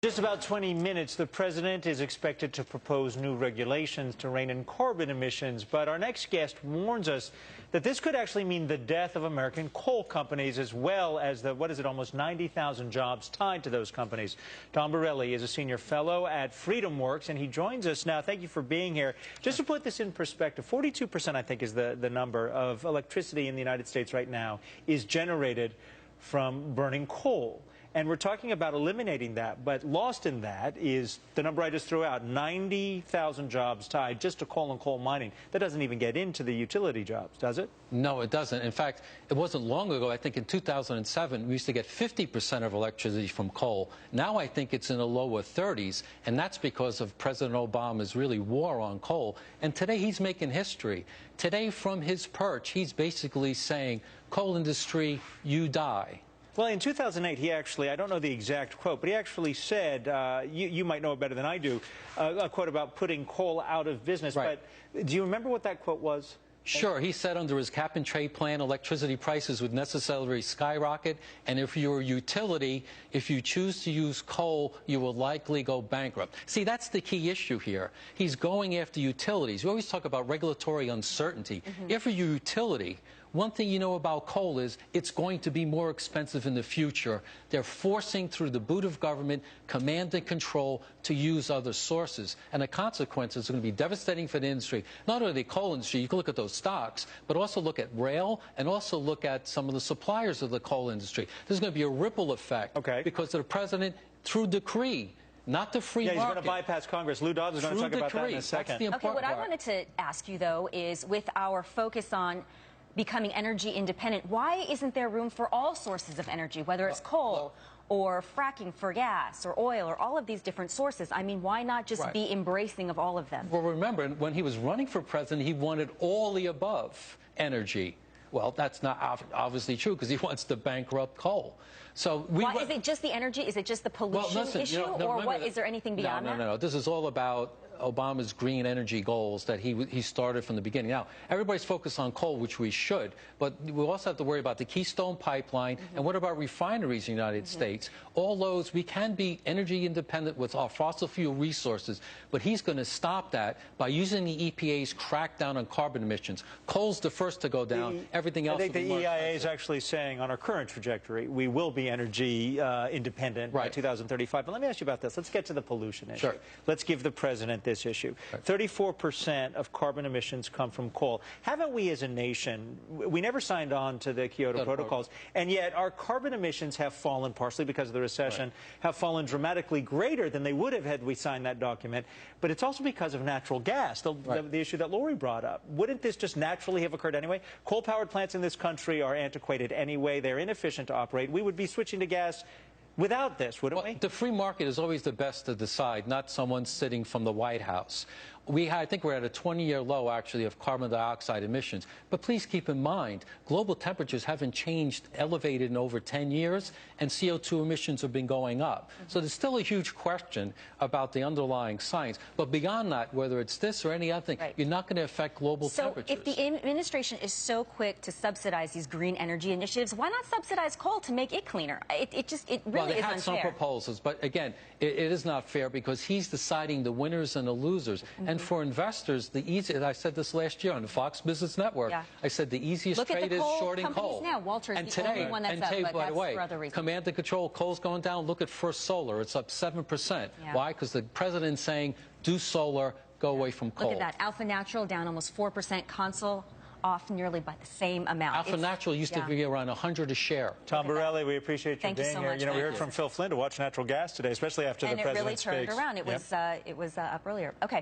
Just about 20 minutes, the president is expected to propose new regulations to rein in carbon emissions. But our next guest warns us that this could actually mean the death of American coal companies, as well as the, almost 90,000 jobs tied to those companies. Tom Borelli is a senior fellow at Freedomworks, and he joins us now. Thank you for being here. Just to put this in perspective, 42%, I think, is the number of electricity in the United States right now is generated from burning coal. And we're talking about eliminating that, but lost in that is the number I just threw out, 90,000 jobs tied just to coal and coal mining. That doesn't even get into the utility jobs, does it? No, it doesn't. In fact, it wasn't long ago, I think in 2007, we used to get 50% of electricity from coal. Now I think it's in the lower 30s, and that's because of President Obama's really war on coal. And today he's making history. Today, from his perch, he's basically saying, coal industry, you die. Well, in 2008, he actually, I don't know the exact quote, but he actually said, you might know it better than I do, a quote about putting coal out of business. Right. But do you remember what that quote was? Sure. He said under his cap-and-trade plan, electricity prices would necessarily skyrocket, and if you're a utility, if you choose to use coal, you will likely go bankrupt. See, that's the key issue here. He's going after utilities. We always talk about regulatory uncertainty. If you're a utility, one thing you know about coal is it's going to be more expensive in the future. They're forcing, through the boot of government, command and control to use other sources. And the consequences are going to be devastating for the industry. Not only the coal industry, you can look at those stocks, but also look at rail and also look at some of the suppliers of the coal industry. There's going to be a ripple effect because the president, through decree, not the free market. Yeah, he's going to bypass Congress. Lou Dobbs is going to talk about that in a second. Okay, what I wanted to ask you, though, is with our focus on becoming energy independent, why isn't there room for all sources of energy, whether it's coal or fracking for gas or oil or all of these different sources? I mean, why not just be embracing of all of them? Well, remember, when he was running for president, he wanted all the above energy. Well, that's not obviously true because he wants to bankrupt coal. So why is it just the energy? Is it just the pollution issue, or what? Is there anything beyond that? No. This is all about Obama's green energy goals that he started from the beginning. Now, everybody's focused on coal, which we should, but we also have to worry about the Keystone Pipeline, and what about refineries in the United States? All those, we can be energy independent with our fossil fuel resources, but he's going to stop that by using the EPA's crackdown on carbon emissions. Coal's the first to go down. Everything else I think the EIA is actually saying on our current trajectory, we will be energy independent by 2035. But let me ask you about this. Let's get to the pollution issue. Sure. Let's give the president this issue. 34% of carbon emissions come from coal. Haven't we as a nation, we never signed on to the Kyoto protocols, and yet our carbon emissions have fallen, partially because of the recession, have fallen dramatically greater than they would have had we signed that document. But it's also because of natural gas, the issue that Lori brought up. Wouldn't this just naturally have occurred anyway? Coal-powered plants in this country are antiquated anyway. They're inefficient to operate. We would be switching to gas without this, wouldn't we? The free market is always the best to decide, not someone sitting from the White House. I think we're at a 20-year low, actually, of carbon dioxide emissions. But please keep in mind, global temperatures haven't changed, elevated in over 10 years, and CO2 emissions have been going up. So there's still a huge question about the underlying science. But beyond that, whether it's this or any other thing, you're not going to affect global temperatures. So if the administration is so quick to subsidize these green energy initiatives, why not subsidize coal to make it cleaner? It really is unfair. Well, they had some proposals, but again, it is not fair because he's deciding the winners and the losers. And for investors, the easiest, I said this last year on the Fox Business Network, I said the easiest trade is shorting coal. Now, Walter's and the today, only one that's up, but by the way, for other reasons. command and control, coal's going down. Look at First Solar. It's up 7%. Why? Because the president's saying, do solar, go away from coal. Look at that. Alpha Natural down almost 4%. Consul off nearly by the same amount. Alpha Natural used to be around 100 a share. Tom Borelli, we appreciate you being here. You know, we heard from Phil Flynn to watch natural gas today, especially after the president speaks. And it really turned around. It was up earlier. Okay.